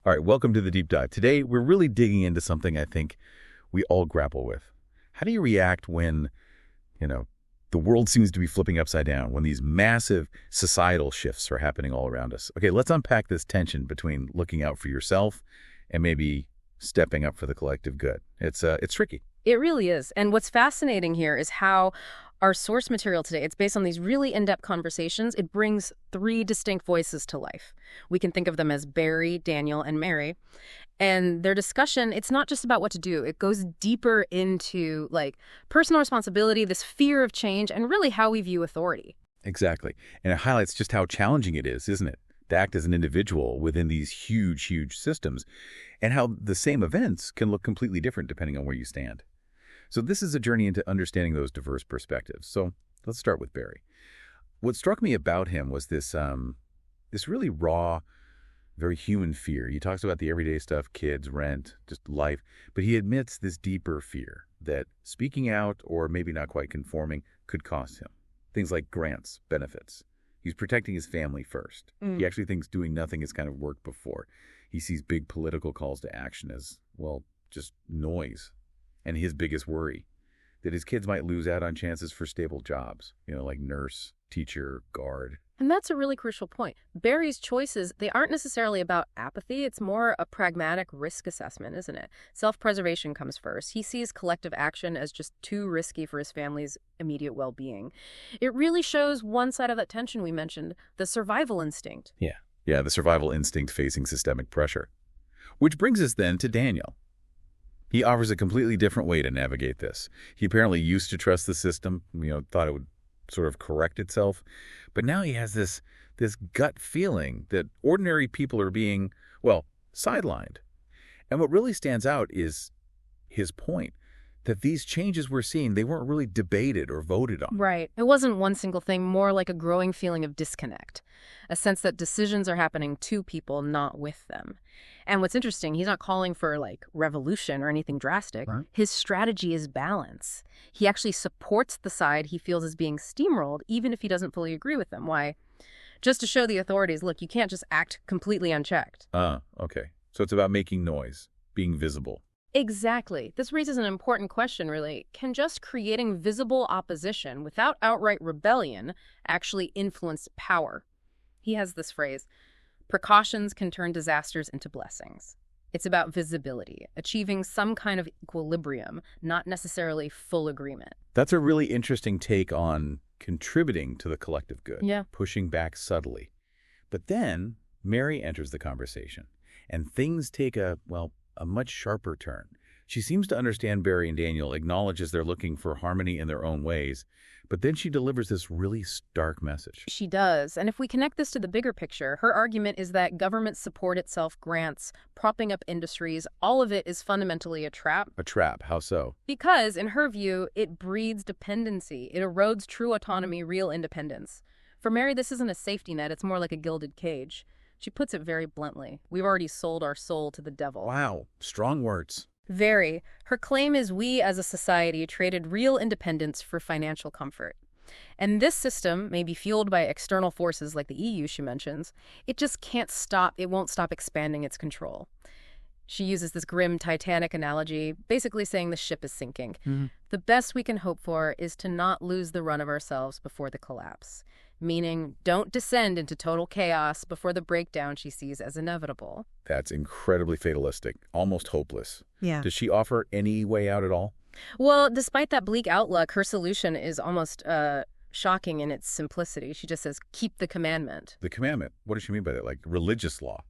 All right, welcome to the deep dive. Today, we're really digging into something I think we all grapple with. How do you react when, the world seems to be flipping upside down, when these massive societal shifts are happening all around us? Okay, let's unpack this tension between looking out for yourself and maybe stepping up for the collective good. It's tricky. It really is. And what's fascinating here is how our source material today, it's based on these really in-depth conversations. It brings three distinct voices to life. We can think of them as Barry, Daniel, and Mary. And their discussion, it's not just about what to do. It goes deeper into personal responsibility, this fear of change, and really how we view authority. Exactly. And it highlights just how challenging it is, isn't it, to act as an individual within these huge, huge systems, and how the same events can look completely different depending on where you stand. So this is a journey into understanding those diverse perspectives. So let's start with Barry. What struck me about him was this really raw, very human fear. He talks about the everyday stuff, kids, rent, just life, but he admits this deeper fear that speaking out or maybe not quite conforming could cost him. Things like grants, benefits. He's protecting his family first. He actually thinks doing nothing has kind of worked before. He sees big political calls to action as, just noise. And his biggest worry, that his kids might lose out on chances for stable jobs, like nurse, teacher, guard. And that's a really crucial point. Barry's choices, they aren't necessarily about apathy. It's more a pragmatic risk assessment, isn't it? Self-preservation comes first. He sees collective action as just too risky for his family's immediate well-being. It really shows one side of that tension we mentioned, the survival instinct. Yeah, the survival instinct facing systemic pressure. Which brings us then to Daniel. He offers a completely different way to navigate this. He apparently used to trust the system, thought it would sort of correct itself. But now he has this gut feeling that ordinary people are being, sidelined. And what really stands out is his point that these changes we're seeing, they weren't really debated or voted on. Right. It wasn't one single thing, more like a growing feeling of disconnect, a sense that decisions are happening to people, not with them. And what's interesting, he's not calling for revolution or anything drastic. Right. His strategy is balance. He actually supports the side he feels is being steamrolled, even if he doesn't fully agree with them. Why? Just to show the authorities, look, you can't just act completely unchecked. Okay. So it's about making noise, being visible. Exactly. This raises an important question, really. Can just creating visible opposition without outright rebellion actually influence power? He has this phrase, precautions can turn disasters into blessings. It's about visibility, achieving some kind of equilibrium, not necessarily full agreement. That's a really interesting take on contributing to the collective good, Yeah. pushing back subtly. But then Mary enters the conversation, and things take a much sharper turn. She seems to understand Barry and Daniel, acknowledges they're looking for harmony in their own ways, but then she delivers this really stark message. She does. And if we connect this to the bigger picture, her argument is that government support itself, grants, propping up industries, all of it is fundamentally a trap. A trap, how so? Because, in her view, it breeds dependency. It erodes true autonomy, real independence. For Mary, this isn't a safety net. It's more like a gilded cage. She puts it very bluntly. We've already sold our soul to the devil. Wow, strong words. Very. Her claim is we as a society traded real independence for financial comfort. And this system may be fueled by external forces like the EU she mentions. It just can't stop. It won't stop expanding its control. She uses this grim Titanic analogy, basically saying the ship is sinking. The best we can hope for is to not lose the run of ourselves before the collapse. Meaning, don't descend into total chaos before the breakdown she sees as inevitable. That's incredibly fatalistic, almost hopeless. Yeah. Does she offer any way out at all? Well, despite that bleak outlook, her solution is almost shocking in its simplicity. She just says, keep the commandment. The commandment? What does she mean by that? Like religious law?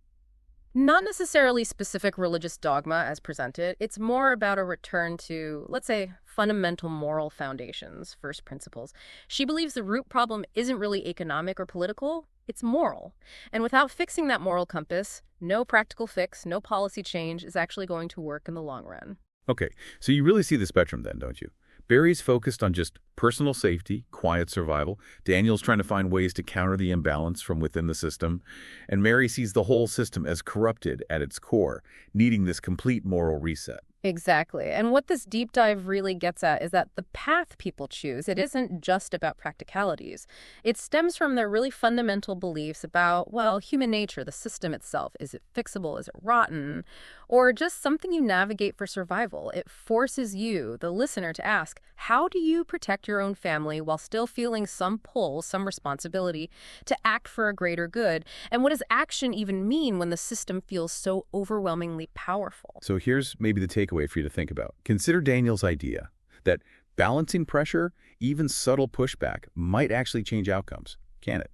Not necessarily specific religious dogma as presented. It's more about a return to, let's say, fundamental moral foundations, first principles. She believes the root problem isn't really economic or political, it's moral. And without fixing that moral compass, no practical fix, no policy change is actually going to work in the long run. Okay, so you really see the spectrum then, don't you? Barry's focused on just personal safety, quiet survival. Daniel's trying to find ways to counter the imbalance from within the system. And Mary sees the whole system as corrupted at its core, needing this complete moral reset. Exactly. And what this deep dive really gets at is that the path people choose, it isn't just about practicalities. It stems from their really fundamental beliefs about, well, human nature, the system itself. Is it fixable? Is it rotten? Or just something you navigate for survival? It forces you, the listener, to ask, how do you protect your own family while still feeling some pull, some responsibility to act for a greater good? And what does action even mean when the system feels so overwhelmingly powerful? So here's maybe the takeaway for you to think about. Consider Daniel's idea that balancing pressure, even subtle pushback, might actually change outcomes, can it?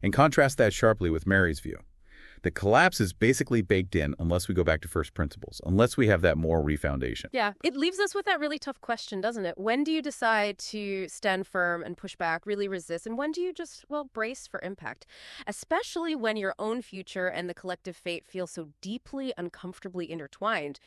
And contrast that sharply with Mary's view. The collapse is basically baked in unless we go back to first principles, unless we have that moral refoundation. Yeah, it leaves us with that really tough question, doesn't it? When do you decide to stand firm and push back, really resist? And when do you just, well, brace for impact? Especially when your own future and the collective fate feel so deeply, uncomfortably intertwined.